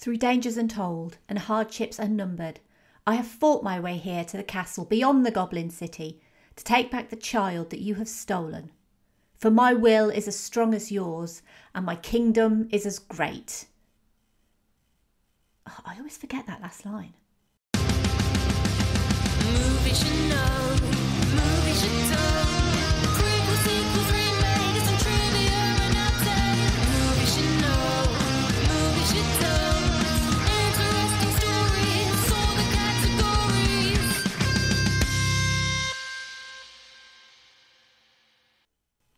Through dangers untold and hardships unnumbered, I have fought my way here to the castle beyond the Goblin City to take back the child that you have stolen. For my will is as strong as yours, and my kingdom is as great. Oh, I always forget that last line. Movies you know, movies you don't. Prequels, sequels, remakes, and trivia and updates. Movies you know, movies you don't. Interesting stories, all the categories.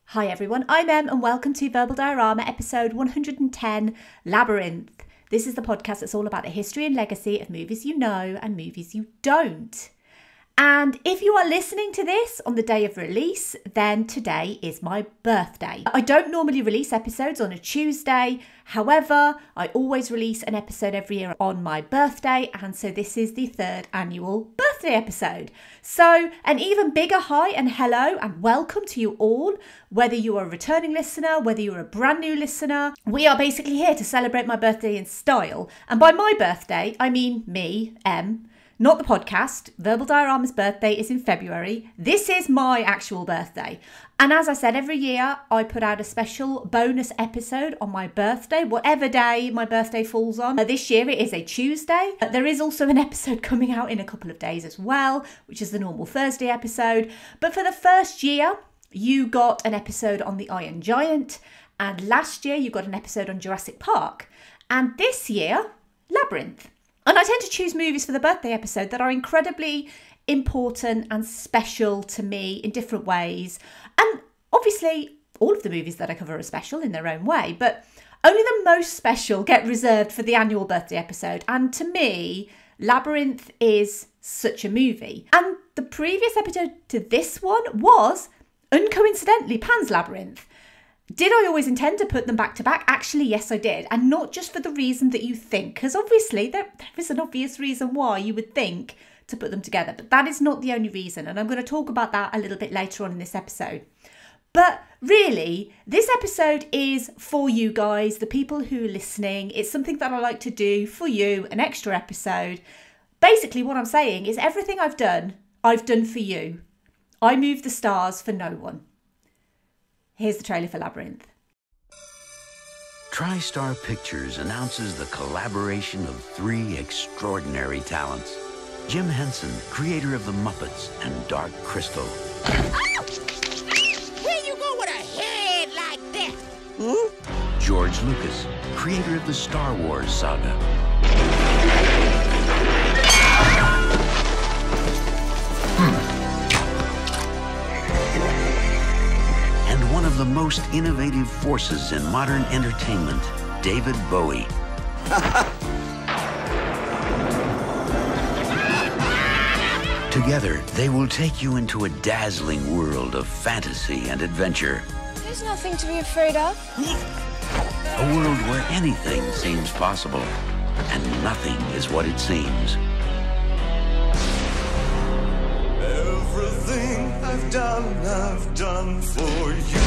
Hi everyone, I'm Em and welcome to Verbal Diorama episode 110, Labyrinth. This is the podcast that's all about the history and legacy of movies you know and movies you don't. And if you are listening to this on the day of release, then today is my birthday. I don't normally release episodes on a Tuesday. However, I always release an episode every year on my birthday. And so this is the third annual birthday episode. So an even bigger hi and hello and welcome to you all. Whether you are a returning listener, whether you're a brand new listener, we are basically here to celebrate my birthday in style. And by my birthday, I mean me, Em. Not the podcast. Verbal Diorama's birthday is in February. This is my actual birthday. And as I said, every year I put out a special bonus episode on my birthday, whatever day my birthday falls on. This year it is a Tuesday. There is also an episode coming out in a couple of days as well, which is the normal Thursday episode. But for the first year, you got an episode on the Iron Giant. And last year you got an episode on Jurassic Park. And this year, Labyrinth. And I tend to choose movies for the birthday episode that are incredibly important and special to me in different ways. And obviously, all of the movies that I cover are special in their own way, but only the most special get reserved for the annual birthday episode. And to me, Labyrinth is such a movie. And the previous episode to this one was, uncoincidentally, Pan's Labyrinth. Did I always intend to put them back to back? Actually, yes, I did. And not just for the reason that you think, because obviously there is an obvious reason why you would think to put them together, but that is not the only reason. And I'm going to talk about that a little bit later on in this episode. But really, this episode is for you guys, the people who are listening. It's something that I like to do for you, an extra episode. Basically, what I'm saying is everything I've done for you. I move the stars for no one. Here's the trailer for Labyrinth. TriStar Pictures announces the collaboration of three extraordinary talents. Jim Henson, creator of The Muppets and Dark Crystal. Where you go with a head like that? George Lucas, creator of the Star Wars saga. And one of the most innovative forces in modern entertainment, David Bowie. Together, they will take you into a dazzling world of fantasy and adventure. There's nothing to be afraid of. A world where anything seems possible and nothing is what it seems. Everything I've done for you.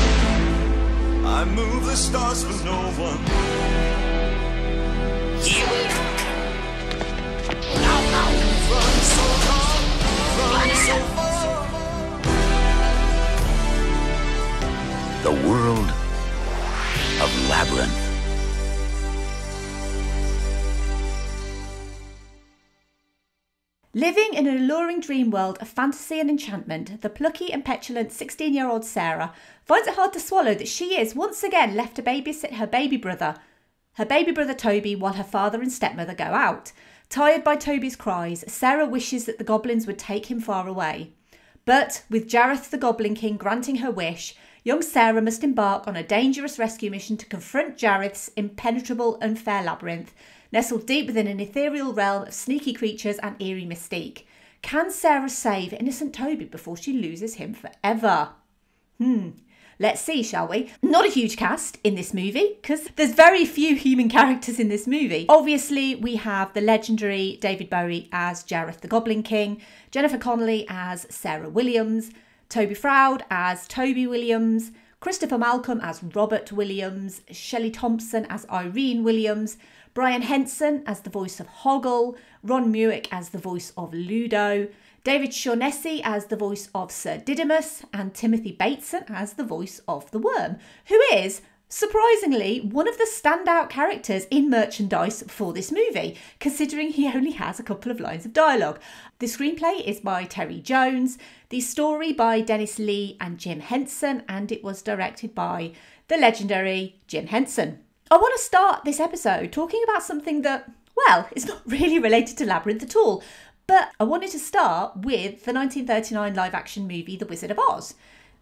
I move the stars for no one. Here we are. Run so long, run so far. The world of Labyrinth. Living in an alluring dream world of fantasy and enchantment, the plucky and petulant 16-year-old Sarah finds it hard to swallow that she is once again left to babysit her baby brother Toby, while her father and stepmother go out. Tired by Toby's cries, Sarah wishes that the goblins would take him far away. But with Jareth the Goblin King granting her wish, young Sarah must embark on a dangerous rescue mission to confront Jareth's impenetrable, unfair labyrinth, nestled deep within an ethereal realm of sneaky creatures and eerie mystique. Can Sarah save innocent Toby before she loses him forever? Let's see, shall we? Not a huge cast in this movie, because there's very few human characters in this movie. Obviously, we have the legendary David Bowie as Jareth the Goblin King, Jennifer Connelly as Sarah Williams, Toby Froud as Toby Williams, Christopher Malcolm as Robert Williams, Shelley Thompson as Irene Williams, Brian Henson as the voice of Hoggle, Ron Muick as the voice of Ludo, David Shaughnessy as the voice of Sir Didymus, and Timothy Bateson as the voice of the Worm, who is, surprisingly, one of the standout characters in merchandise for this movie, considering he only has a couple of lines of dialogue. The screenplay is by Terry Jones, the story by Dennis Lee and Jim Henson, and it was directed by the legendary Jim Henson. I want to start this episode talking about something that, well, is not really related to Labyrinth at all, but I wanted to start with the 1939 live-action movie The Wizard of Oz.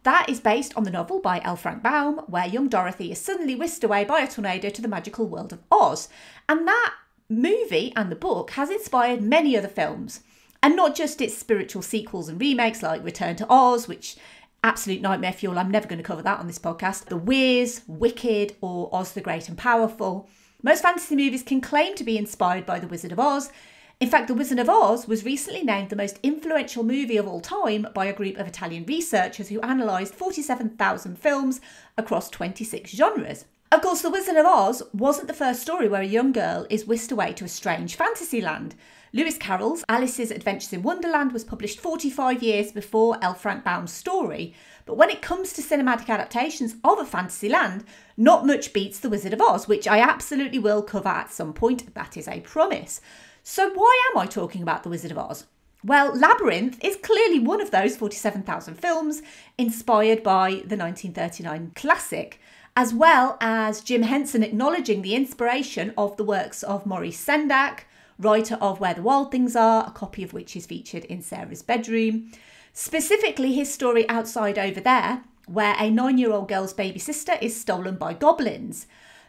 That is based on the novel by L. Frank Baum, where young Dorothy is suddenly whisked away by a tornado to the magical world of Oz. And that movie and the book has inspired many other films. And not just its spiritual sequels and remakes like Return to Oz, which, absolute nightmare fuel, I'm never going to cover that on this podcast, The Wiz, Wicked, or Oz the Great and Powerful. Most fantasy movies can claim to be inspired by The Wizard of Oz. In fact, The Wizard of Oz was recently named the most influential movie of all time by a group of Italian researchers who analysed 47,000 films across 26 genres. Of course, The Wizard of Oz wasn't the first story where a young girl is whisked away to a strange fantasy land. Lewis Carroll's Alice's Adventures in Wonderland was published 45 years before L. Frank Baum's story. But when it comes to cinematic adaptations of a fantasy land, not much beats The Wizard of Oz, which I absolutely will cover at some point. That is a promise. So why am I talking about The Wizard of Oz? Well, Labyrinth is clearly one of those 47,000 films inspired by the 1939 classic, as well as Jim Henson acknowledging the inspiration of the works of Maurice Sendak, writer of Where the Wild Things Are, a copy of which is featured in Sarah's bedroom. Specifically his story Outside Over There, where a 9-year-old girl's baby sister is stolen by goblins.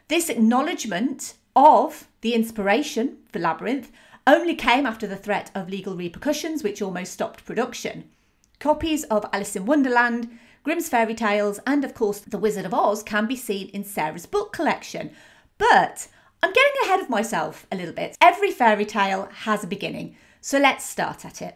This acknowledgement of the inspiration for Labyrinth only came after the threat of legal repercussions, which almost stopped production. Copies of Alice in Wonderland, Grimm's Fairy Tales, and of course The Wizard of Oz can be seen in Sarah's book collection. But I'm getting ahead of myself a little bit. Every fairy tale has a beginning, so let's start at it.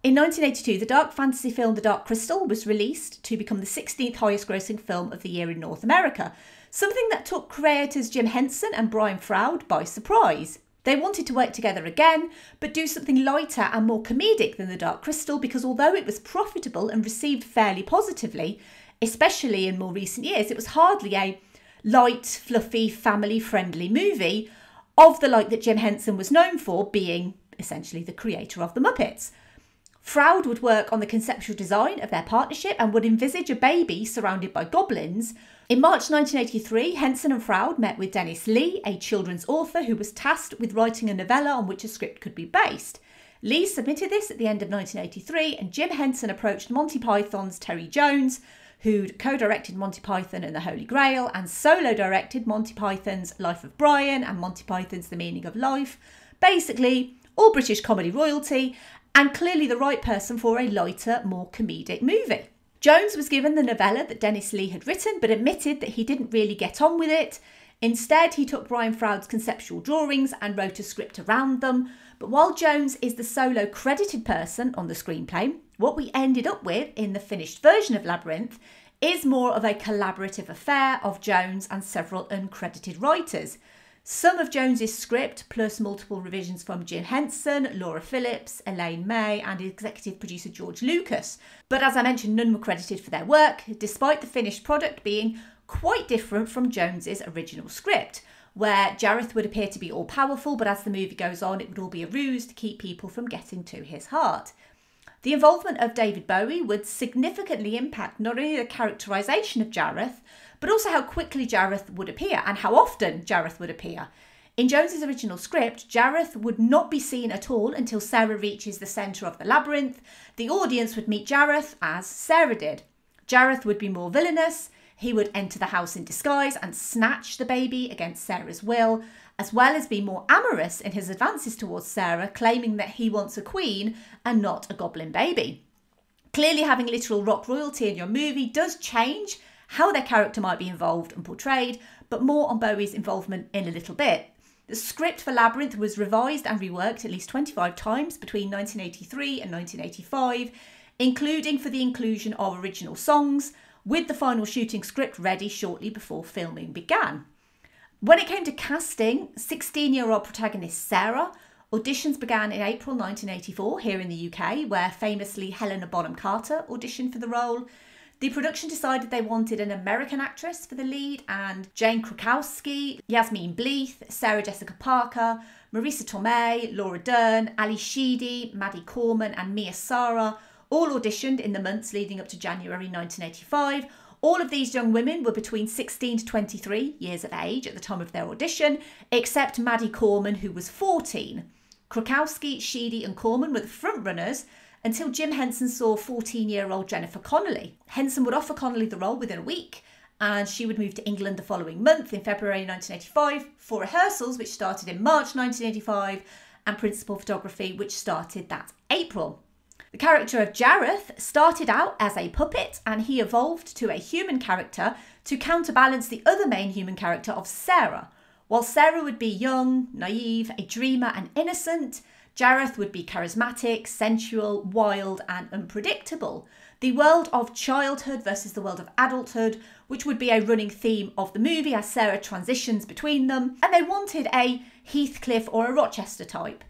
In 1982, the dark fantasy film The Dark Crystal was released to become the 16th highest grossing film of the year in North America, something that took creators Jim Henson and Brian Froud by surprise. They wanted to work together again, but do something lighter and more comedic than The Dark Crystal, because although it was profitable and received fairly positively, especially in more recent years, it was hardly a light, fluffy, family-friendly movie of the like that Jim Henson was known for, being essentially the creator of the Muppets. Froud would work on the conceptual design of their partnership and would envisage a baby surrounded by goblins. In March 1983, Henson and Froud met with Dennis Lee, a children's author who was tasked with writing a novella on which a script could be based. Lee submitted this at the end of 1983, and Jim Henson approached Monty Python's Terry Jones, who'd co-directed Monty Python and the Holy Grail and solo-directed Monty Python's Life of Brian and Monty Python's The Meaning of Life. Basically, all British comedy royalty, and clearly the right person for a lighter, more comedic movie. Jones was given the novella that Dennis Lee had written, but admitted that he didn't really get on with it. Instead, he took Brian Froud's conceptual drawings and wrote a script around them. But while Jones is the solo credited person on the screenplay, what we ended up with in the finished version of Labyrinth is more of a collaborative affair of Jones and several uncredited writers. Some of Jones's script, plus multiple revisions from Jim Henson, Laura Phillips, Elaine May, and executive producer George Lucas. But as I mentioned, none were credited for their work, despite the finished product being quite different from Jones's original script, where Jareth would appear to be all-powerful, but as the movie goes on, it would all be a ruse to keep people from getting to his heart. The involvement of David Bowie would significantly impact not only the characterisation of Jareth, but also how quickly Jareth would appear and how often Jareth would appear. In Jones's original script, Jareth would not be seen at all until Sarah reaches the centre of the labyrinth. The audience would meet Jareth as Sarah did. Jareth would be more villainous. He would enter the house in disguise and snatch the baby against Sarah's will, as well as be more amorous in his advances towards Sarah, claiming that he wants a queen and not a goblin baby. Clearly, having literal rock royalty in your movie does change how their character might be involved and portrayed, but more on Bowie's involvement in a little bit. The script for Labyrinth was revised and reworked at least 25 times between 1983 and 1985, including for the inclusion of original songs, with the final shooting script ready shortly before filming began. When it came to casting 16-year-old protagonist Sarah, auditions began in April 1984 here in the UK, where famously Helena Bonham Carter auditioned for the role. The production decided they wanted an American actress for the lead, and Jane Krakowski, Yasmine Bleeth, Sarah Jessica Parker, Marisa Tomei, Laura Dern, Ali Sheedy, Maddie Corman and Mia Sara all auditioned in the months leading up to January 1985. All of these young women were between 16 to 23 years of age at the time of their audition, except Maddie Corman, who was 14. Krakowski, Sheedy and Corman were the frontrunners until Jim Henson saw 14-year-old Jennifer Connelly. Henson would offer Connelly the role within a week, and she would move to England the following month in February 1985 for rehearsals, which started in March 1985, and principal photography, which started that April. The character of Jareth started out as a puppet, and he evolved to a human character to counterbalance the other main human character of Sarah. While Sarah would be young, naive, a dreamer and innocent, Jareth would be charismatic, sensual, wild and unpredictable. The world of childhood versus the world of adulthood, which would be a running theme of the movie as Sarah transitions between them. And they wanted a Heathcliff or a Rochester type.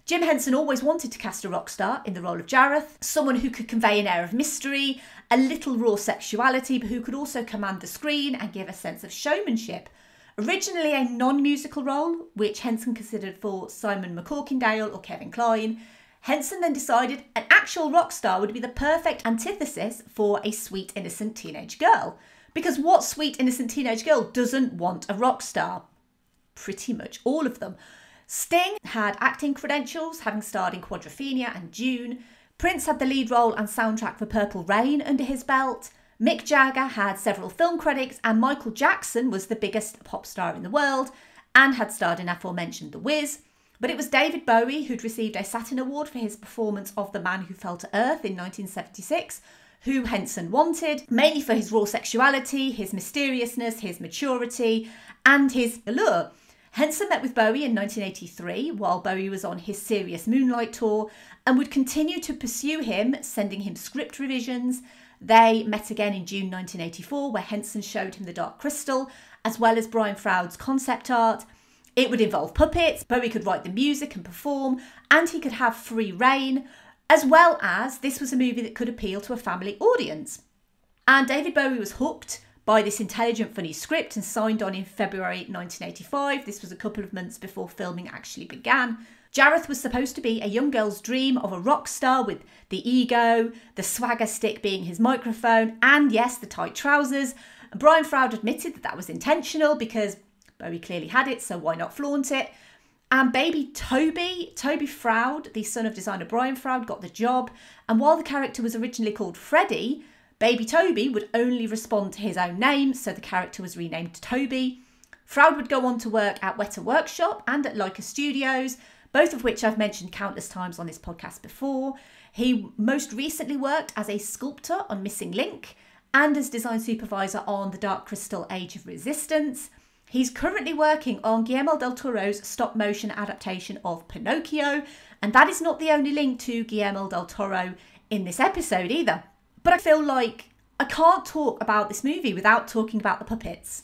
Jim Henson always wanted to cast a rock star in the role of Jareth, someone who could convey an air of mystery, a little raw sexuality, but who could also command the screen and give a sense of showmanship. Originally a non-musical role, which Henson considered for Simon McCorkindale or Kevin Kline, Henson then decided an actual rock star would be the perfect antithesis for a sweet, innocent teenage girl. Because what sweet, innocent teenage girl doesn't want a rock star? Pretty much all of them. Sting had acting credentials, having starred in Quadrophenia and Dune. Prince had the lead role and soundtrack for Purple Rain under his belt. Mick Jagger had several film credits, and Michael Jackson was the biggest pop star in the world and had starred in aforementioned The Wiz. But it was David Bowie who'd received a Saturn Award for his performance of The Man Who Fell to Earth in 1976, who Henson wanted, mainly for his raw sexuality, his mysteriousness, his maturity and his allure. Henson met with Bowie in 1983 while Bowie was on his Serious Moonlight tour and would continue to pursue him, sending him script revisions. They met again in June 1984 where Henson showed him The Dark Crystal as well as Brian Froud's concept art. It would involve puppets, Bowie could write the music and perform, and he could have free reign, as well as this was a movie that could appeal to a family audience. And David Bowie was hooked by this intelligent, funny script and signed on in February 1985. This was a couple of months before filming actually began. Jareth was supposed to be a young girl's dream of a rock star with the ego, the swagger stick being his microphone, and yes, the tight trousers. And Brian Froud admitted that that was intentional because Bowie clearly had it, so why not flaunt it? And baby Toby Froud, the son of designer Brian Froud, got the job. And while the character was originally called Freddie, baby Toby would only respond to his own name, so the character was renamed Toby. Froud would go on to work at Weta Workshop and at Leica Studios, both of which I've mentioned countless times on this podcast before. He most recently worked as a sculptor on Missing Link and as design supervisor on The Dark Crystal Age of Resistance. He's currently working on Guillermo del Toro's stop-motion adaptation of Pinocchio, and that is not the only link to Guillermo del Toro in this episode either. But I feel like I can't talk about this movie without talking about the puppets,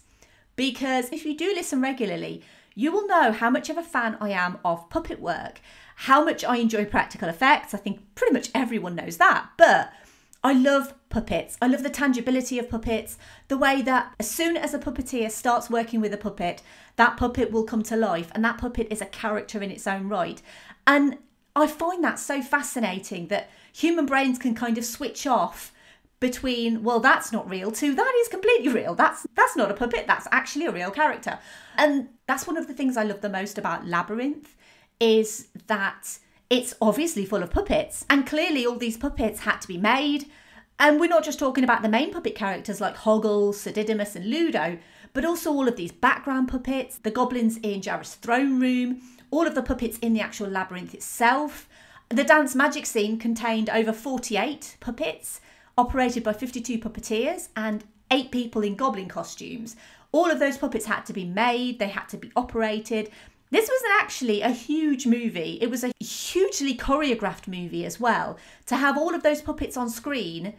because if you do listen regularly, you will know how much of a fan I am of puppet work, how much I enjoy practical effects. I think pretty much everyone knows that, but I love puppets. I love the tangibility of puppets, the way that as soon as a puppeteer starts working with a puppet, that puppet will come to life and that puppet is a character in its own right. And I find that so fascinating that human brains can kind of switch off between, well, that's not real, to that is completely real. That's not a puppet, that's actually a real character. And that's one of the things I love the most about Labyrinth, is that it's obviously full of puppets. And clearly all these puppets had to be made. And we're not just talking about the main puppet characters like Hoggle, Sir Didymus and Ludo, but also all of these background puppets, the goblins in Jareth's throne room, all of the puppets in the actual labyrinth itself. The dance magic scene contained over 48 puppets, operated by 52 puppeteers and 8 people in goblin costumes. All of those puppets had to be made, they had to be operated. This was actually a huge movie. It was a hugely choreographed movie as well. To have all of those puppets on screen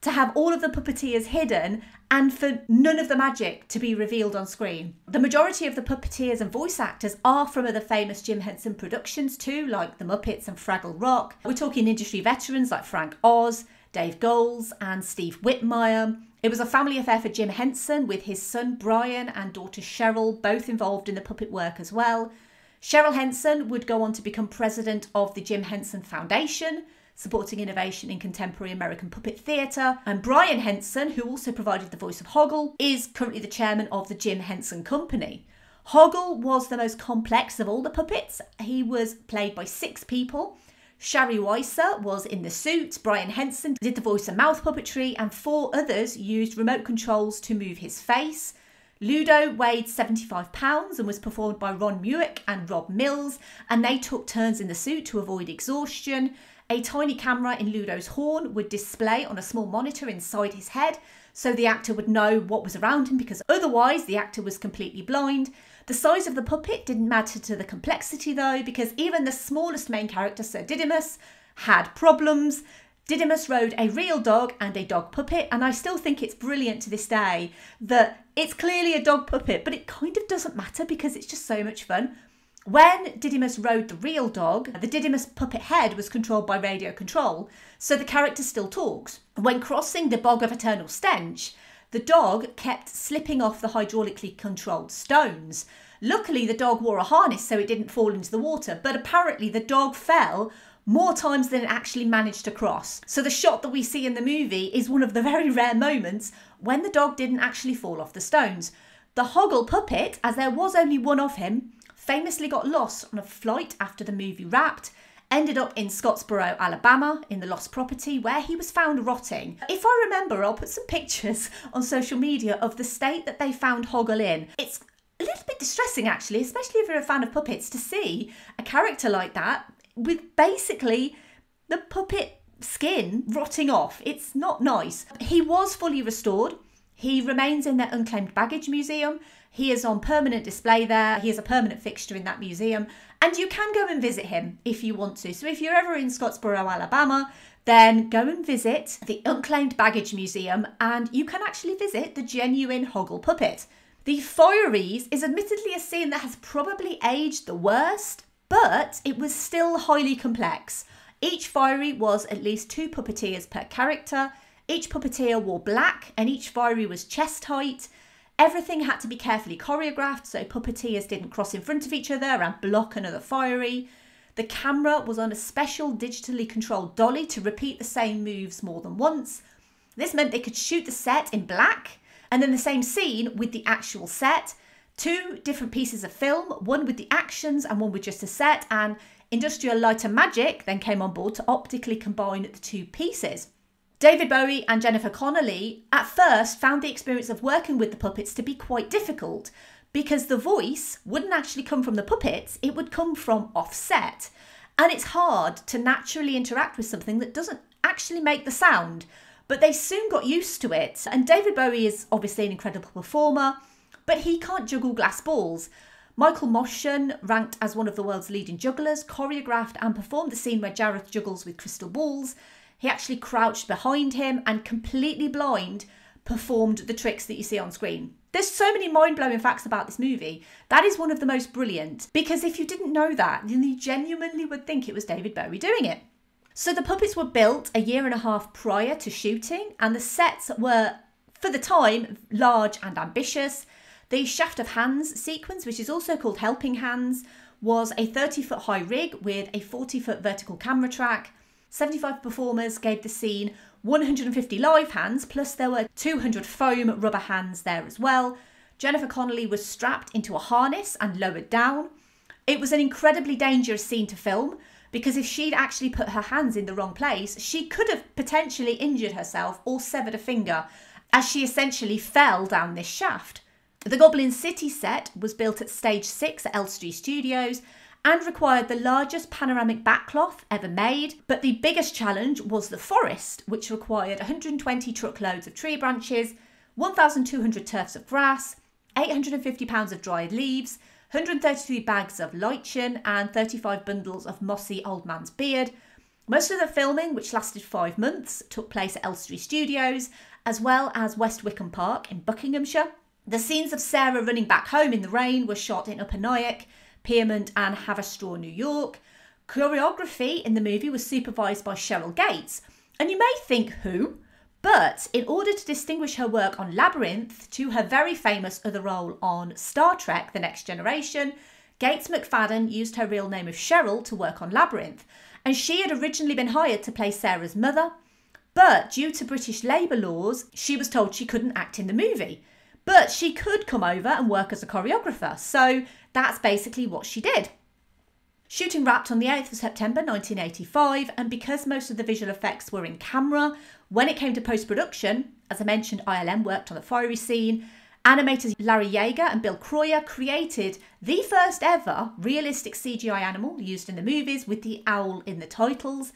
to have all of the puppeteers hidden and for none of the magic to be revealed on screen. The majority of the puppeteers and voice actors are from other famous Jim Henson productions too, like The Muppets and Fraggle Rock. We're talking industry veterans like Frank Oz, Dave Goelz and Steve Whitmire. It was a family affair for Jim Henson, with his son Brian and daughter Cheryl both involved in the puppet work as well. Cheryl Henson would go on to become president of the Jim Henson Foundation, supporting innovation in contemporary American puppet theatre. And Brian Henson, who also provided the voice of Hoggle, is currently the chairman of the Jim Henson Company. Hoggle was the most complex of all the puppets. He was played by 6 people. Shari Weiser was in the suit, Brian Henson did the voice and mouth puppetry, and 4 others used remote controls to move his face. Ludo weighed 75 pounds and was performed by Ron Muick and Rob Mills, and they took turns in the suit to avoid exhaustion. A tiny camera in Ludo's horn would display on a small monitor inside his head, so the actor would know what was around him, because otherwise the actor was completely blind. The size of the puppet didn't matter to the complexity though, because even the smallest main character, Sir Didymus, had problems. Didymus rode a real dog and a dog puppet, and I still think it's brilliant to this day that it's clearly a dog puppet, but it kind of doesn't matter because it's just so much fun. When Didymus rode the real dog, the Didymus puppet head was controlled by radio control, so the character still talks. When crossing the Bog of Eternal Stench, the dog kept slipping off the hydraulically controlled stones. Luckily, the dog wore a harness so it didn't fall into the water, but apparently the dog fell more times than it actually managed to cross. So the shot that we see in the movie is one of the very rare moments when the dog didn't actually fall off the stones. The Hoggle puppet, as there was only one of him, famously got lost on a flight after the movie wrapped, ended up in Scottsboro, Alabama, in the lost property, where he was found rotting. If I remember, I'll put some pictures on social media of the state that they found Hoggle in. It's a little bit distressing, actually, especially if you're a fan of puppets, to see a character like that with basically the puppet skin rotting off. It's not nice. He was fully restored. He remains in their unclaimed baggage museum. He is on permanent display there. He is a permanent fixture in that museum. And you can go and visit him if you want to. So if you're ever in Scottsboro, Alabama, then go and visit the Unclaimed Baggage Museum, and you can actually visit the genuine Hoggle puppet. The Fireys is admittedly a scene that has probably aged the worst, but it was still highly complex. Each Fiery was at least 2 puppeteers per character. Each puppeteer wore black, and each Fiery was chest height. Everything had to be carefully choreographed so puppeteers didn't cross in front of each other and block another Fiery. The camera was on a special digitally controlled dolly to repeat the same moves more than once. This meant they could shoot the set in black and then the same scene with the actual set. 2 different pieces of film, one with the actions and one with just a set, and Industrial Light and Magic then came on board to optically combine the 2 pieces. David Bowie and Jennifer Connelly at first found the experience of working with the puppets to be quite difficult because the voice wouldn't actually come from the puppets, it would come from offset. And it's hard to naturally interact with something that doesn't actually make the sound, but they soon got used to it. And David Bowie is obviously an incredible performer, but he can't juggle glass balls. Michael Moschen, ranked as one of the world's leading jugglers, choreographed and performed the scene where Jareth juggles with crystal balls. He actually crouched behind him and, completely blind, performed the tricks that you see on screen. There's so many mind-blowing facts about this movie. That is one of the most brilliant, because if you didn't know that, then you genuinely would think it was David Bowie doing it. So the puppets were built a year and a half prior to shooting, and the sets were, for the time, large and ambitious. The Shaft of Hands sequence, which is also called Helping Hands, was a 30-foot high rig with a 40-foot vertical camera track. 75 performers gave the scene 150 live hands, plus there were 200 foam rubber hands there as well. Jennifer Connelly was strapped into a harness and lowered down. It was an incredibly dangerous scene to film because if she'd actually put her hands in the wrong place, she could have potentially injured herself or severed a finger as she essentially fell down this shaft. The Goblin City set was built at Stage 6 at Elstree Studios and required the largest panoramic backcloth ever made. But the biggest challenge was the forest, which required 120 truckloads of tree branches, 1,200 turfs of grass, 850 pounds of dried leaves, 133 bags of lichen and 35 bundles of mossy old man's beard. Most of the filming, which lasted 5 months, took place at Elstree Studios, as well as West Wickham Park in Buckinghamshire. The scenes of Sarah running back home in the rain were shot in Upper Nyack, Piermont and Haverstraw, New York. Choreography in the movie was supervised by Cheryl Gates. And you may think who? But in order to distinguish her work on Labyrinth to her very famous other role on Star Trek The Next Generation, Gates McFadden used her real name of Cheryl to work on Labyrinth. And she had originally been hired to play Sarah's mother. But due to British labour laws, she was told she couldn't act in the movie. But she could come over and work as a choreographer. So that's basically what she did. Shooting wrapped on the 8th of September 1985, and because most of the visual effects were in camera, when it came to post-production, as I mentioned, ILM worked on the fiery scene. Animators Larry Yeager and Bill Croyer created the first ever realistic CGI animal used in the movies, with the owl in the titles.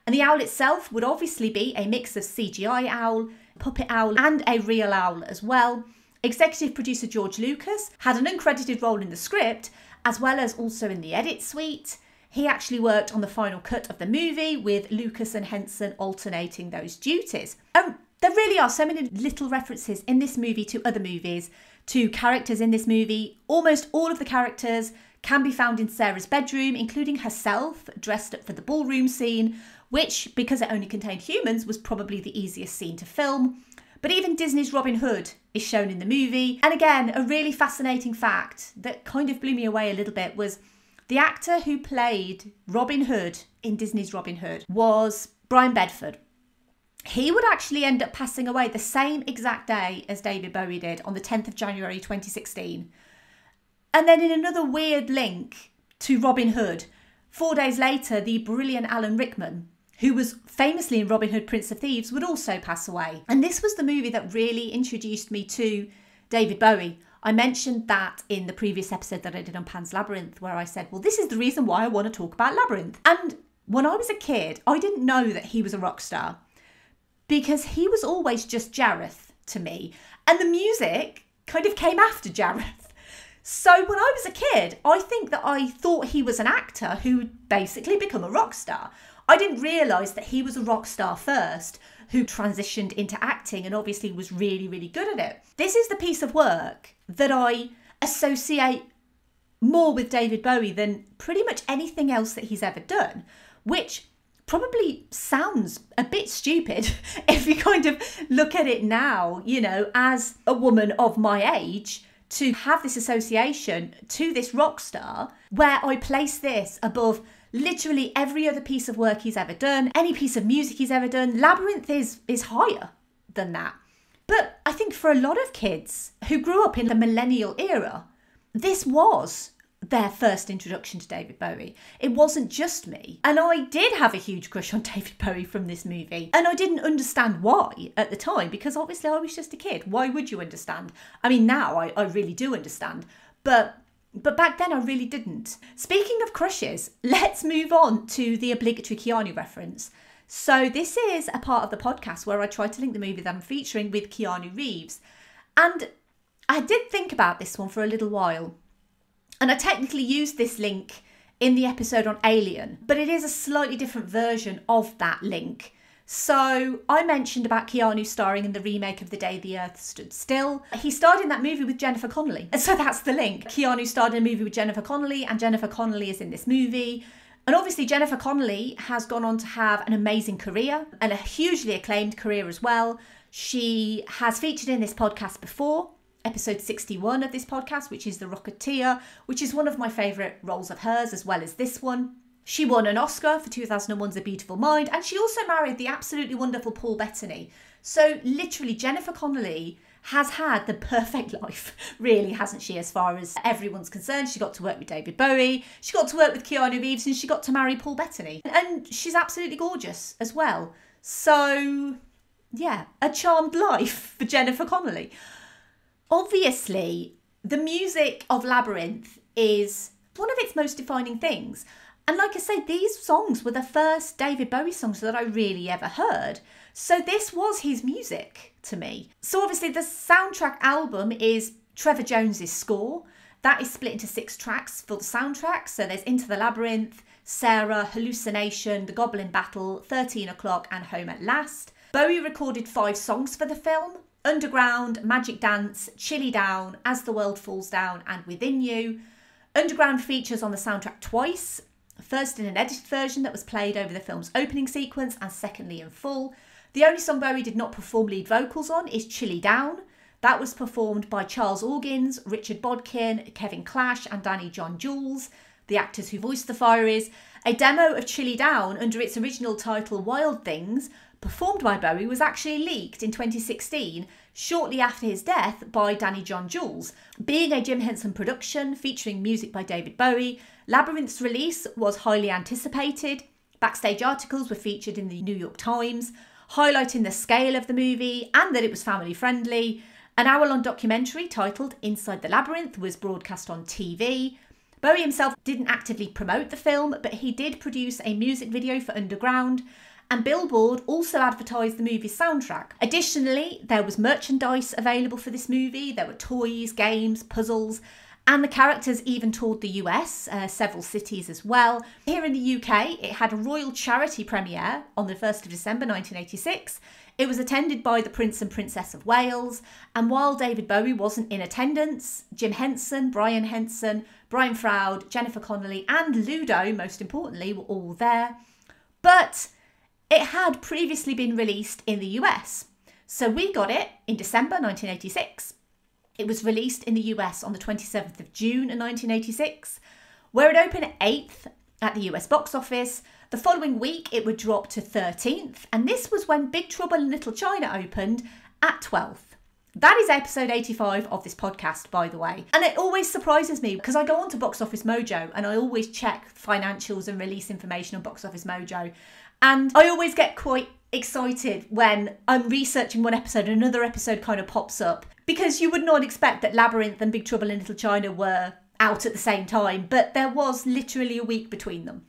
And the owl itself would obviously be a mix of CGI owl, puppet owl and a real owl as well. Executive producer George Lucas had an uncredited role in the script, as well as also in the edit suite. He actually worked on the final cut of the movie, with Lucas and Henson alternating those duties. There really are so many little references in this movie to other movies, to characters in this movie. Almost all of the characters can be found in Sarah's bedroom, including herself dressed up for the ballroom scene, which, because it only contained humans, was probably the easiest scene to film. But even Disney's Robin Hood is shown in the movie. And again, a really fascinating fact that kind of blew me away a little bit was the actor who played Robin Hood in Disney's Robin Hood was Brian Bedford. He would actually end up passing away the same exact day as David Bowie did, on the 10th of January 2016. And then in another weird link to Robin Hood, 4 days later, the brilliant Alan Rickman, who was famously in Robin Hood, Prince of Thieves, would also pass away. And this was the movie that really introduced me to David Bowie. I mentioned that in the previous episode that I did on Pan's Labyrinth, where I said, well, this is the reason why I want to talk about Labyrinth. And when I was a kid, I didn't know that he was a rock star, because he was always just Jareth to me. And the music kind of came after Jareth. So when I was a kid, I think that I thought he was an actor who'd basically become a rock star. I didn't realise that he was a rock star first, who transitioned into acting and obviously was really, really good at it. This is the piece of work that I associate more with David Bowie than pretty much anything else that he's ever done, which probably sounds a bit stupid if you kind of look at it now, you know, as a woman of my age, to have this association to this rock star, where I place this above literally every other piece of work he's ever done, any piece of music he's ever done. Labyrinth is higher than that. But I think for a lot of kids who grew up in the millennial era, this was their first introduction to David Bowie. It wasn't just me. And I did have a huge crush on David Bowie from this movie. And I didn't understand why at the time, because obviously I was just a kid. Why would you understand? I mean, now I really do understand. But back then I really didn't. Speaking of crushes, let's move on to the obligatory Keanu reference. So this is a part of the podcast where I try to link the movie that I'm featuring with Keanu Reeves. And I did think about this one for a little while. And I technically used this link in the episode on Alien, but it is a slightly different version of that link. So I mentioned about Keanu starring in the remake of The Day the Earth Stood Still. He starred in that movie with Jennifer Connelly. And so that's the link. Keanu starred in a movie with Jennifer Connelly, and Jennifer Connelly is in this movie. And obviously Jennifer Connelly has gone on to have an amazing career, and a hugely acclaimed career as well. She has featured in this podcast before, episode 61 of this podcast, which is The Rocketeer, which is one of my favourite roles of hers, as well as this one. She won an Oscar for 2001's A Beautiful Mind, and she also married the absolutely wonderful Paul Bettany. So literally Jennifer Connelly has had the perfect life, really, hasn't she, as far as everyone's concerned. She got to work with David Bowie, she got to work with Keanu Reeves, and she got to marry Paul Bettany. And she's absolutely gorgeous as well. So yeah, a charmed life for Jennifer Connelly. Obviously, the music of Labyrinth is one of its most defining things. And like I said, these songs were the first David Bowie songs that I really ever heard. So this was his music to me. So obviously the soundtrack album is Trevor Jones's score. That is split into 6 tracks for the soundtrack. So there's Into the Labyrinth, Sarah, Hallucination, The Goblin Battle, 13 O'Clock and Home at Last. Bowie recorded 5 songs for the film: Underground, Magic Dance, Chilly Down, As the World Falls Down and Within You. Underground features on the soundtrack twice, first in an edited version that was played over the film's opening sequence and secondly in full. The only song Bowie did not perform lead vocals on is Chilly Down. That was performed by Charles Orgins, Richard Bodkin, Kevin Clash and Danny John Jules, the actors who voiced the Fireys. A demo of Chilly Down under its original title Wild Things, performed by Bowie, was actually leaked in 2016, shortly after his death, by Danny John Jules. Being a Jim Henson production featuring music by David Bowie, Labyrinth's release was highly anticipated. Backstage articles were featured in the New York Times, highlighting the scale of the movie and that it was family friendly. An hour-long documentary titled Inside the Labyrinth was broadcast on TV. Bowie himself didn't actively promote the film, but he did produce a music video for Underground, and Billboard also advertised the movie's soundtrack. Additionally, there was merchandise available for this movie. There were toys, games, puzzles, and the characters even toured the US, several cities as well. Here in the UK, it had a royal charity premiere on the 1st of December 1986. It was attended by the Prince and Princess of Wales, and while David Bowie wasn't in attendance, Jim Henson, Brian Froud, Jennifer Connelly and Ludo, most importantly, were all there. But it had previously been released in the US. So we got it in December 1986. It was released in the US on the 27th of June 1986, where it opened 8th at the US box office. The following week, it would drop to 13th, and this was when Big Trouble in Little China opened at 12th. That is episode 85 of this podcast, by the way. And it always surprises me because I go on to Box Office Mojo and I always check financials and release information on Box Office Mojo. And I always get quite excited when I'm researching one episode and another episode kind of pops up, because you would not expect that Labyrinth and Big Trouble in Little China were out at the same time, but there was literally a week between them.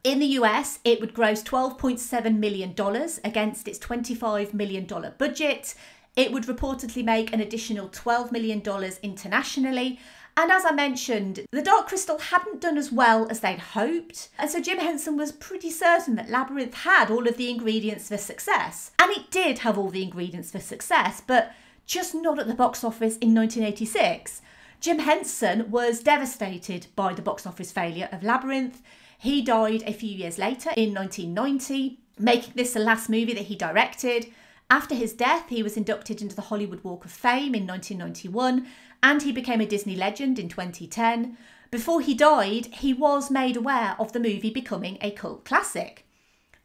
In the US, it would gross $12.7 million against its $25 million budget. It would reportedly make an additional $12 million internationally. And as I mentioned, The Dark Crystal hadn't done as well as they'd hoped. And so Jim Henson was pretty certain that Labyrinth had all of the ingredients for success. And it did have all the ingredients for success, but just not at the box office in 1986. Jim Henson was devastated by the box office failure of Labyrinth. He died a few years later in 1990, making this the last movie that he directed. After his death, he was inducted into the Hollywood Walk of Fame in 1991, and he became a Disney legend in 2010. Before he died, he was made aware of the movie becoming a cult classic.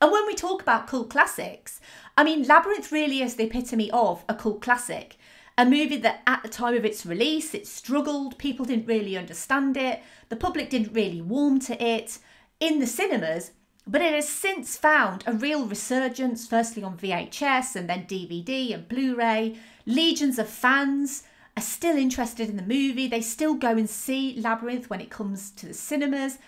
And when we talk about cult classics, I mean, Labyrinth really is the epitome of a cult classic. A movie that at the time of its release, it struggled, people didn't really understand it, the public didn't really warm to it in the cinemas, but it has since found a real resurgence, firstly on VHS and then DVD and Blu-ray. Legions of fans are still interested in the movie. They still go and see Labyrinth when it comes to the cinemas.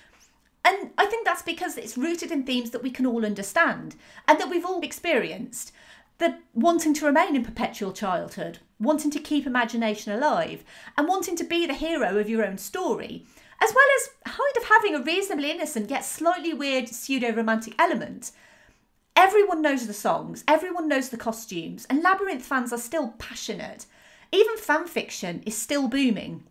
And I think that's because it's rooted in themes that we can all understand and that we've all experienced. The wanting to remain in perpetual childhood, wanting to keep imagination alive, and wanting to be the hero of your own story, as well as kind of having a reasonably innocent yet slightly weird pseudo-romantic element. Everyone knows the songs, everyone knows the costumes, and Labyrinth fans are still passionate. Even fanfiction is still booming.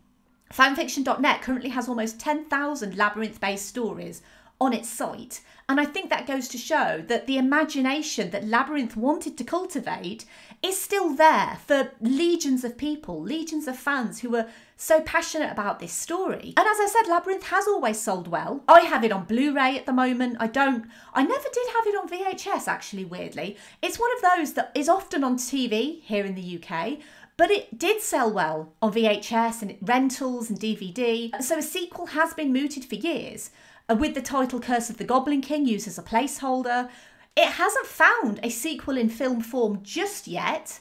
Fanfiction.net currently has almost 10,000 Labyrinth-based stories on its site, and I think that goes to show that the imagination that Labyrinth wanted to cultivate is still there for legions of people, legions of fans who are so passionate about this story. And as I said, Labyrinth has always sold well. I have it on Blu-ray at the moment. I never did have it on VHS, actually, weirdly. It's one of those that is often on TV here in the UK, but it did sell well on VHS and rentals and DVD. So a sequel has been mooted for years, with the title Curse of the Goblin King used as a placeholder. It hasn't found a sequel in film form just yet.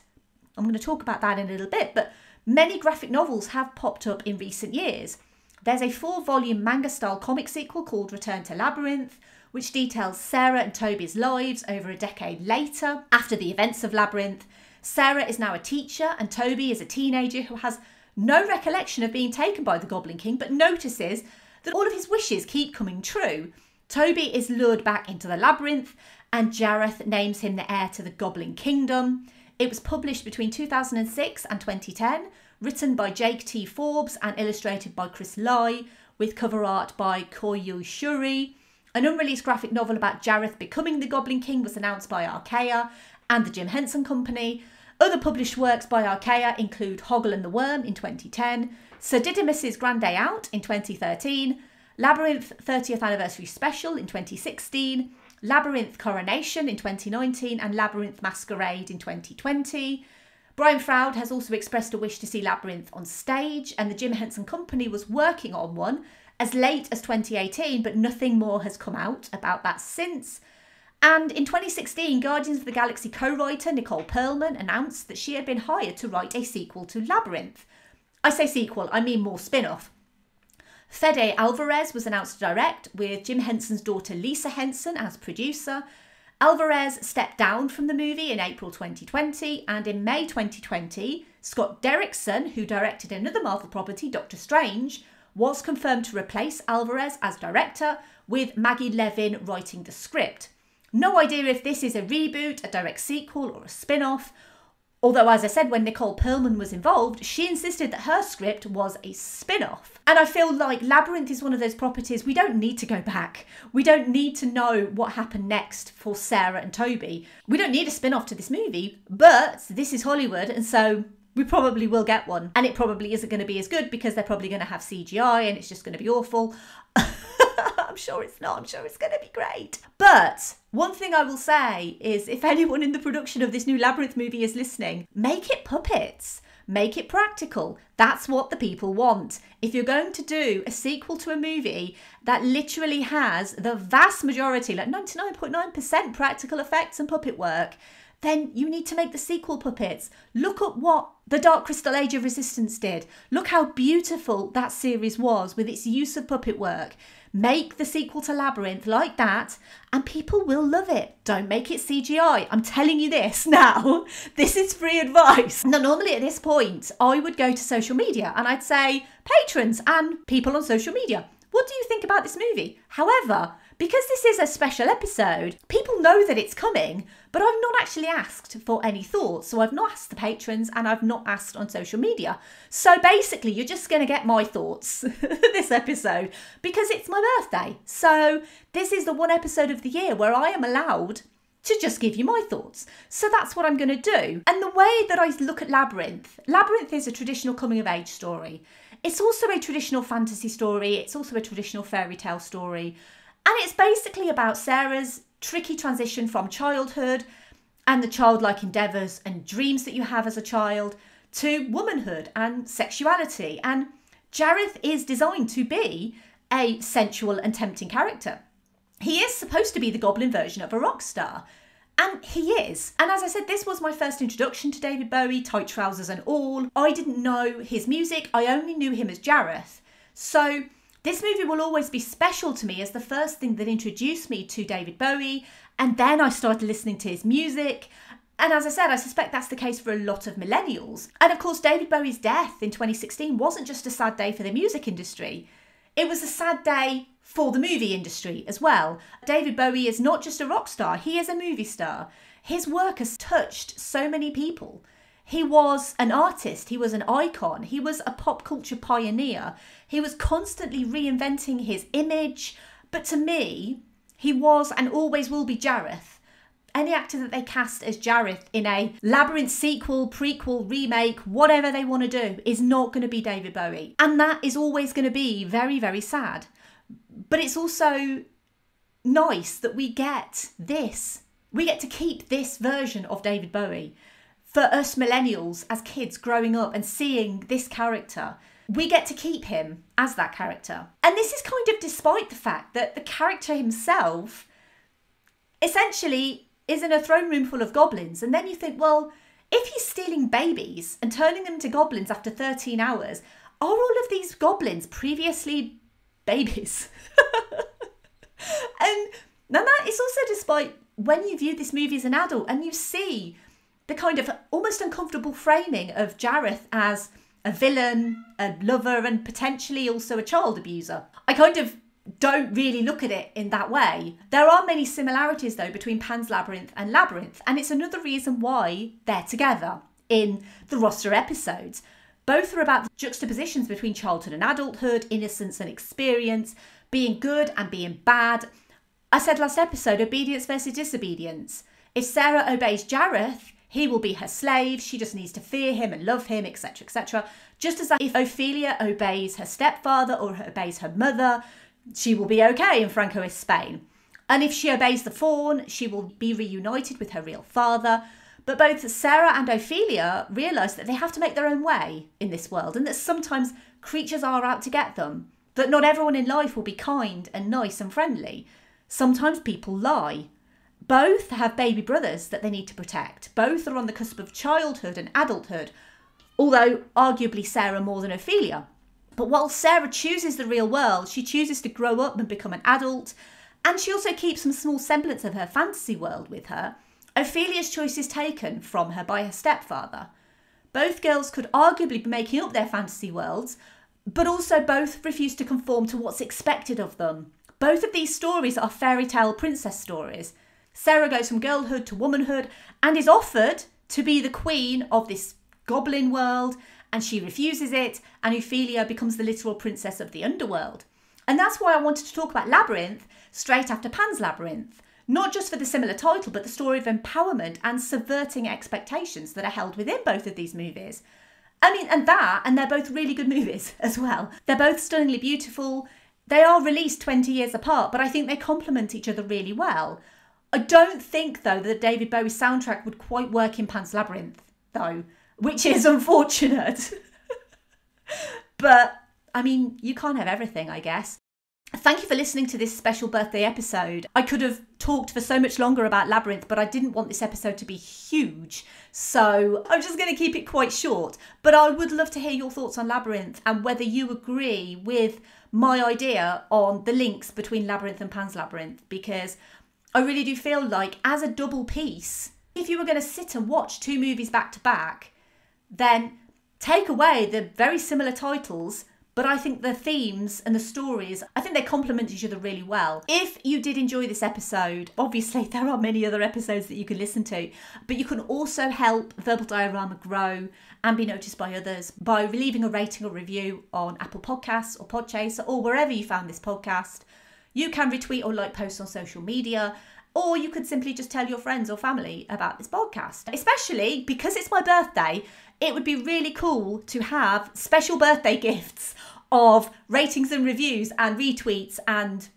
I'm going to talk about that in a little bit, but many graphic novels have popped up in recent years. There's a 4-volume manga-style comic sequel called Return to Labyrinth, which details Sarah and Toby's lives over a decade later, after the events of Labyrinth. Sarah is now a teacher and Toby is a teenager who has no recollection of being taken by the Goblin King, but notices that all of his wishes keep coming true. Toby is lured back into the labyrinth, and Jareth names him the heir to the Goblin Kingdom. It was published between 2006 and 2010, written by Jake T. Forbes and illustrated by Chris Lai, with cover art by Koyu Shuri. An unreleased graphic novel about Jareth becoming the Goblin King was announced by Archaea and the Jim Henson Company. Other published works by Archaea include Hoggle and the Worm in 2010, Sir Didymus's Grand Day Out in 2013, Labyrinth 30th Anniversary Special in 2016, Labyrinth Coronation in 2019, and Labyrinth Masquerade in 2020. Brian Froud has also expressed a wish to see Labyrinth on stage, and the Jim Henson Company was working on one as late as 2018, but nothing more has come out about that since. And in 2016, Guardians of the Galaxy co-writer Nicole Perlman announced that she had been hired to write a sequel to Labyrinth. I say sequel, I mean more spin-off. Fede Alvarez was announced to direct, with Jim Henson's daughter Lisa Henson as producer. Alvarez stepped down from the movie in April 2020, and in May 2020, Scott Derrickson, who directed another Marvel property, Doctor Strange, was confirmed to replace Alvarez as director, with Maggie Levin writing the script. No idea if this is a reboot, a direct sequel, or a spin-off. Although, as I said, when Nicole Perlman was involved, she insisted that her script was a spin-off. And I feel like Labyrinth is one of those properties we don't need to go back. We don't need to know what happened next for Sarah and Toby. We don't need a spin-off to this movie, but this is Hollywood, and so we probably will get one. And it probably isn't going to be as good because they're probably going to have CGI and it's just going to be awful. I'm sure it's not. I'm sure it's going to be great. But one thing I will say is, if anyone in the production of this new Labyrinth movie is listening, make it puppets. Make it practical. That's what the people want. If you're going to do a sequel to a movie that literally has the vast majority, like 99.9% practical effects and puppet work, then you need to make the sequel puppets. Look at what the Dark Crystal Age of Resistance did. Look how beautiful that series was with its use of puppet work. Make the sequel to Labyrinth like that and people will love it. Don't make it CGI. I'm telling you this now. This is free advice. Now, normally at this point, I would go to social media and I'd say, patrons and people on social media, what do you think about this movie? However, because this is a special episode, people know that it's coming, but I've not actually asked for any thoughts. So I've not asked the patrons and I've not asked on social media. So basically, you're just going to get my thoughts this episode because it's my birthday. So this is the one episode of the year where I am allowed to just give you my thoughts. So that's what I'm going to do. And the way that I look at Labyrinth is a traditional coming of age story. It's also a traditional fantasy story. It's also a traditional fairy tale story. And it's basically about Sarah's tricky transition from childhood and the childlike endeavours and dreams that you have as a child to womanhood and sexuality. And Jareth is designed to be a sensual and tempting character. He is supposed to be the goblin version of a rock star. And he is. And as I said, this was my first introduction to David Bowie, tight trousers and all. I didn't know his music. I only knew him as Jareth. So this movie will always be special to me as the first thing that introduced me to David Bowie. And then I started listening to his music. And as I said, I suspect that's the case for a lot of millennials. And of course, David Bowie's death in 2016 wasn't just a sad day for the music industry. It was a sad day for the movie industry as well. David Bowie is not just a rock star, he is a movie star. His work has touched so many people. He was an artist, he was an icon, he was a pop culture pioneer. He was constantly reinventing his image, but to me, he was and always will be Jareth. Any actor that they cast as Jareth in a Labyrinth sequel, prequel, remake, whatever they want to do, is not going to be David Bowie. And that is always going to be very, very sad. But it's also nice that we get this. We get to keep this version of David Bowie. For us millennials, as kids growing up and seeing this character, we get to keep him as that character. And this is kind of despite the fact that the character himself essentially is in a throne room full of goblins. And then you think, well, if he's stealing babies and turning them into goblins after 13 hours, are all of these goblins previously babies? And that is also despite when you view this movie as an adult and you see the kind of almost uncomfortable framing of Jareth as a villain, a lover, and potentially also a child abuser. I kind of don't really look at it in that way. There are many similarities though between Pan's Labyrinth and Labyrinth, and it's another reason why they're together in the roster episodes. Both are about the juxtapositions between childhood and adulthood, innocence and experience, being good and being bad. I said last episode, obedience versus disobedience. If Sarah obeys Jareth, he will be her slave. She just needs to fear him and love him, etc., etc. Just as if Ophelia obeys her stepfather or obeys her mother, she will be okay in Francoist Spain. And if she obeys the faun, she will be reunited with her real father. But both Sarah and Ophelia realise that they have to make their own way in this world, and that sometimes creatures are out to get them. That not everyone in life will be kind and nice and friendly. Sometimes people lie. Both have baby brothers that they need to protect. Both are on the cusp of childhood and adulthood, although arguably Sarah more than Ophelia. But while Sarah chooses the real world, she chooses to grow up and become an adult, and she also keeps some small semblance of her fantasy world with her. Ophelia's choice is taken from her by her stepfather. Both girls could arguably be making up their fantasy worlds, but also both refuse to conform to what's expected of them. Both of these stories are fairy tale princess stories. Sarah goes from girlhood to womanhood and is offered to be the queen of this goblin world, and she refuses it, and Ophelia becomes the literal princess of the underworld. And that's why I wanted to talk about Labyrinth straight after Pan's Labyrinth. Not just for the similar title, but the story of empowerment and subverting expectations that are held within both of these movies. I mean, and they're both really good movies as well. They're both stunningly beautiful. They are released 20 years apart, but I think they complement each other really well. I don't think, though, that the David Bowie soundtrack would quite work in Pan's Labyrinth, though, which is unfortunate. But, I mean, you can't have everything, I guess. Thank you for listening to this special birthday episode. I could have talked for so much longer about Labyrinth, but I didn't want this episode to be huge, so I'm just going to keep it quite short. But I would love to hear your thoughts on Labyrinth and whether you agree with my idea on the links between Labyrinth and Pan's Labyrinth, because I really do feel like as a double piece, if you were going to sit and watch two movies back to back, then take away the very similar titles, but I think the themes and the stories, I think they complement each other really well. If you did enjoy this episode, obviously there are many other episodes that you can listen to, but you can also help Verbal Diorama grow and be noticed by others by leaving a rating or review on Apple Podcasts or Podchaser or wherever you found this podcast. You can retweet or like posts on social media, or you could simply just tell your friends or family about this podcast. Especially because it's my birthday, it would be really cool to have special birthday gifts of ratings and reviews and retweets and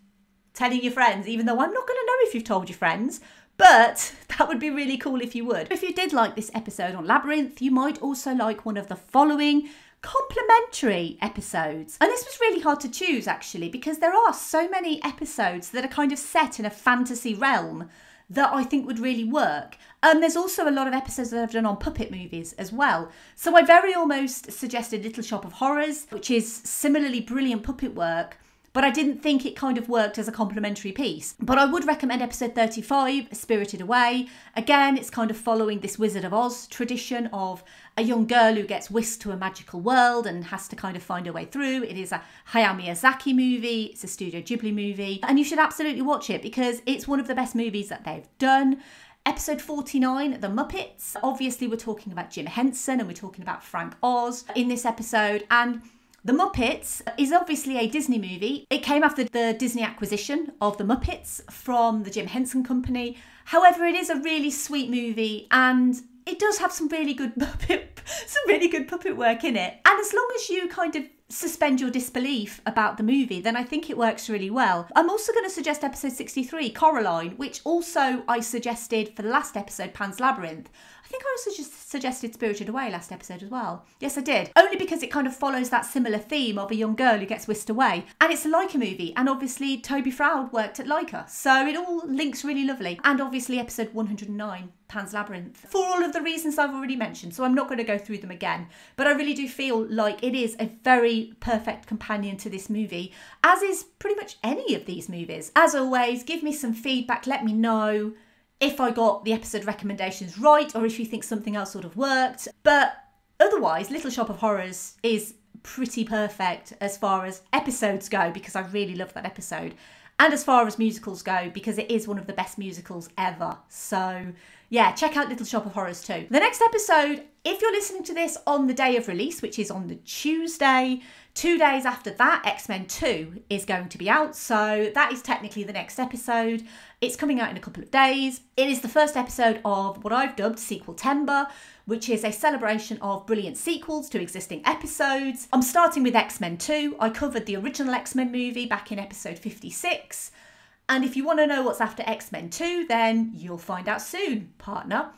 telling your friends, even though I'm not going to know if you've told your friends, but that would be really cool if you would. If you did like this episode on Labyrinth, you might also like one of the following complimentary episodes. And this was really hard to choose actually, because there are so many episodes that are kind of set in a fantasy realm that I think would really work. There's also a lot of episodes that I've done on puppet movies as well. So I very almost suggested Little Shop of Horrors, which is similarly brilliant puppet work, but I didn't think it kind of worked as a complementary piece. But I would recommend episode 35, Spirited Away. Again, it's kind of following this Wizard of Oz tradition of a young girl who gets whisked to a magical world and has to kind of find her way through. It is a Hayao Miyazaki movie, it's a Studio Ghibli movie, and you should absolutely watch it because it's one of the best movies that they've done. Episode 49, The Muppets. Obviously, we're talking about Jim Henson and we're talking about Frank Oz in this episode, and The Muppets is obviously a Disney movie. It came after the Disney acquisition of The Muppets from the Jim Henson Company. However, it is a really sweet movie and it does have some really good puppet work in it. And as long as you kind of suspend your disbelief about the movie, then I think it works really well. I'm also going to suggest episode 63, Coraline, which also I suggested for the last episode, Pan's Labyrinth. I think I also just suggested Spirited Away last episode as well. Yes, I did. Only because it kind of follows that similar theme of a young girl who gets whisked away. And it's a Leica movie. And obviously Toby Froud worked at Leica. So it all links really lovely. And obviously episode 109, Pan's Labyrinth. For all of the reasons I've already mentioned. So I'm not going to go through them again. But I really do feel like it is a very perfect companion to this movie. As is pretty much any of these movies. As always, give me some feedback. Let me know if I got the episode recommendations right or if you think something else sort of worked. But Otherwise, Little Shop of Horrors is pretty perfect as far as episodes go, because I really love that episode. And as far as musicals go, because it is one of the best musicals ever. So yeah, check out Little Shop of Horrors too. The next episode, if you're listening to this on the day of release, which is on the Tuesday, 2 days after that, X-Men 2 is going to be out. So that is technically the next episode. It's coming out in a couple of days. It is the first episode of what I've dubbed Sequel-tember, which is a celebration of brilliant sequels to existing episodes. I'm starting with X-Men 2. I covered the original X-Men movie back in episode 56. And if you want to know what's after X-Men 2, then you'll find out soon, partner.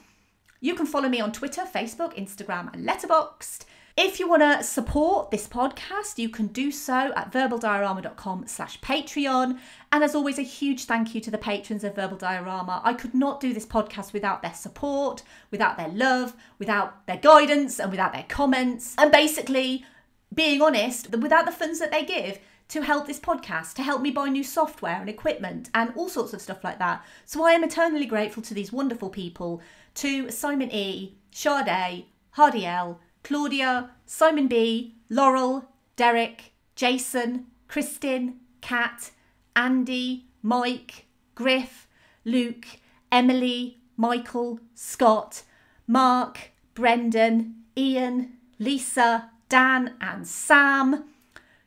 You can follow me on Twitter, Facebook, Instagram, and Letterboxd. If you want to support this podcast, you can do so at verbaldiorama.com/Patreon. And as always, a huge thank you to the patrons of Verbal Diorama. I could not do this podcast without their support, without their love, without their guidance, and without their comments. And basically, being honest, without the funds that they give to help this podcast, to help me buy new software and equipment and all sorts of stuff like that. So I am eternally grateful to these wonderful people, to Simon E, Sade, Hardy L, Claudia, Simon B, Laurel, Derek, Jason, Kristin, Kat, Andy, Mike, Griff, Luke, Emily, Michael, Scott, Mark, Brendan, Ian, Lisa, Dan and Sam.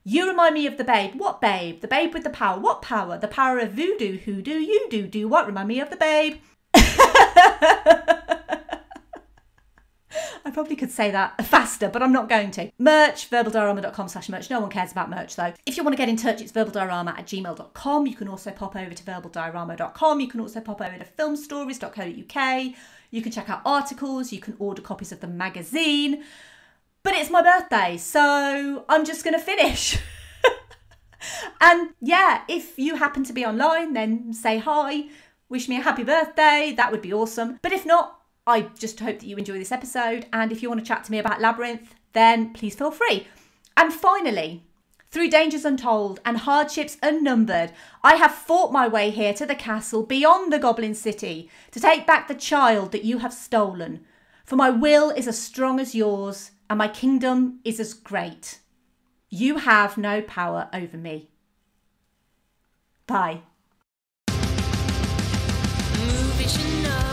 You remind me of the babe. What babe? The babe with the power. What power? The power of voodoo. Who do you do what? Remind me of the babe. I probably could say that faster, but I'm not going to. Merch, verbaldiorama.com/merch. No one cares about merch though. If you want to get in touch, it's verbaldiorama@gmail.com. You can also pop over to verbaldiorama.com. You can also pop over to filmstories.co.uk. You can check out articles. You can order copies of the magazine. But it's my birthday, so I'm just going to finish. And yeah, if you happen to be online, then say hi, wish me a happy birthday. That would be awesome. But if not, I just hope that you enjoy this episode. And if you want to chat to me about Labyrinth, then please feel free. And finally, through dangers untold and hardships unnumbered, I have fought my way here to the castle beyond the Goblin City to take back the child that you have stolen. For my will is as strong as yours, and my kingdom is as great. You have no power over me. Bye. Movies you know.